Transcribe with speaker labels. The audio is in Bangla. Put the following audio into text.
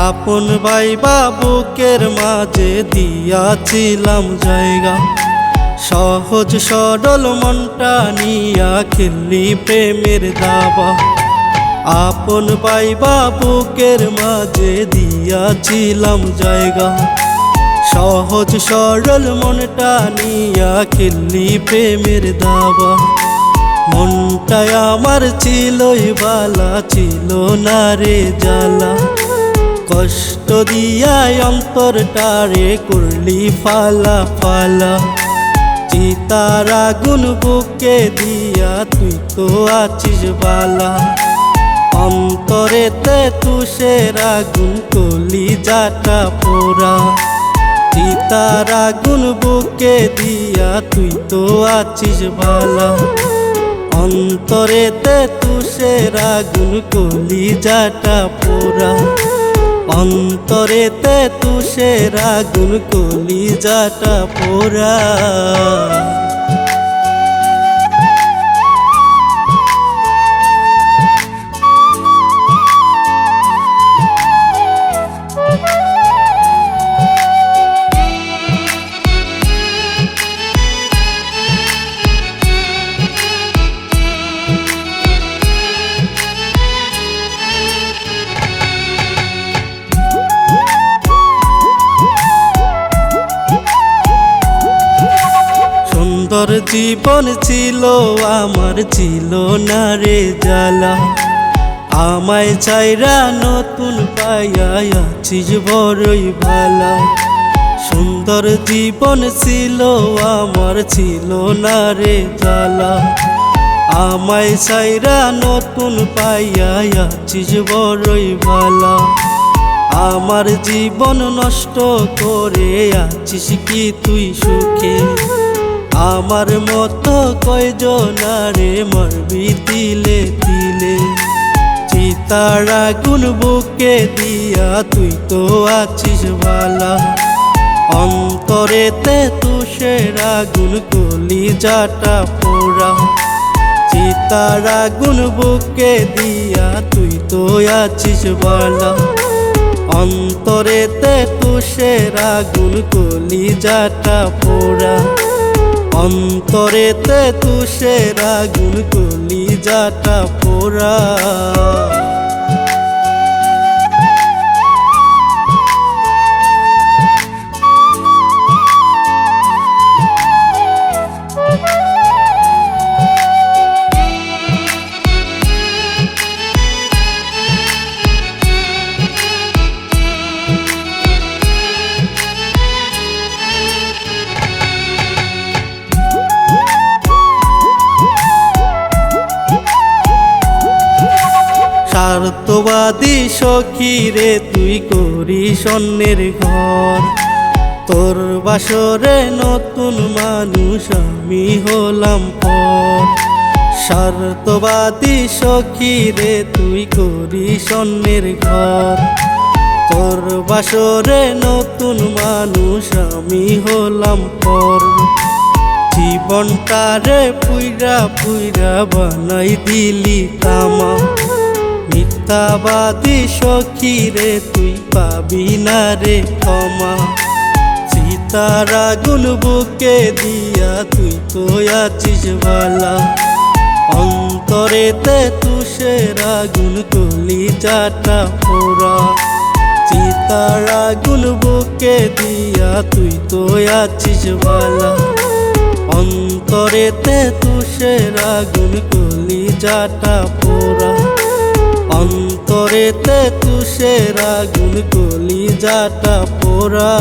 Speaker 1: আপন ভাই বুকের মাঝে দিয়াছিলাম জায়গা, সহজ সরল মনটা নিয়া খেললি প্রেমের দাবা। আপন ভাই বুকের মাঝে দিয়াছিলাম জায়গা, সহজ সরল মনটা নিয়া খেললি প্রেমের দাবা। মনটাই আমার ছিলই বালা, ছিল না রে জ্বালা, কষ্ট দিয়ায় অন্তরটারে করলি ফালা ফালা। চিতার আগুন বুকে দিয়া তুই তো আছিস বালা, অন্তরেতে তুষের আগুন কলিজাটা পোড়া। চিতার আগুন বুকে দিয়া তুই তো আছিস বালা, অন্তরেতে তুষের আগুন কলিজাটা পোড়া। অন্তরেতে তুষের আগুন কলিজাটা পোড়া। সুন্দর জীবন ছিল আমার, ছিল না রে জ্বালা, আমায় চাইরা নতুন পাইয়া আছিস বড়ই ভালা। সুন্দর জীবন ছিল আমার, ছিল না রে জ্বালা, আমায় চাইরা নতুন পাইয়া আছিস বড়ই ভালা। আমার জীবন নষ্ট করে আছিস কি তুই সুখে, আমার মতো কয়জনারে মারবি তিলে তিলে। চিতার আগুন বুকে দিয়া তুই তো আছিস বালা, অন্তরেতে তুষের আগুন কলিজাটা পোড়া। চিতার আগুন বুকে দিয়া তুই তো আছিস বালা, অন্তরেতে তুষের আগুন কলিজাটা পোড়া। অন্তরেতে তুষের আগুন কলিজাটা পোড়া। স্বার্থবাদী সখী রে তুই করিস অন্যের ঘর, তোর বাসরে নতুন মানুষ আমি হলাম পর। স্বার্থবাদী সখী রে তুই করিস অন্যের ঘর, তোর বাসরে নতুন মানুষ আমি হলাম পর। জীবনটারে পুইরা পুইরা বানাই দিলি তামা, মিথ্যাবাদী সখী রে তুই পাবি না রে ক্ষমা। চিতার আগুন বুকে দিয়া তুই তো আছিস বালা, অন্তরেতে তুষের আগুন কলিজাটা পোড়া। চিতার আগুন বুকে দিয়া তুই তো আছিস বালা, অন্তরেতে তুষের আগুন কলিজাটা পোড়া। অন্তরেতে তুষের আগুন কলিজাটা পোড়া।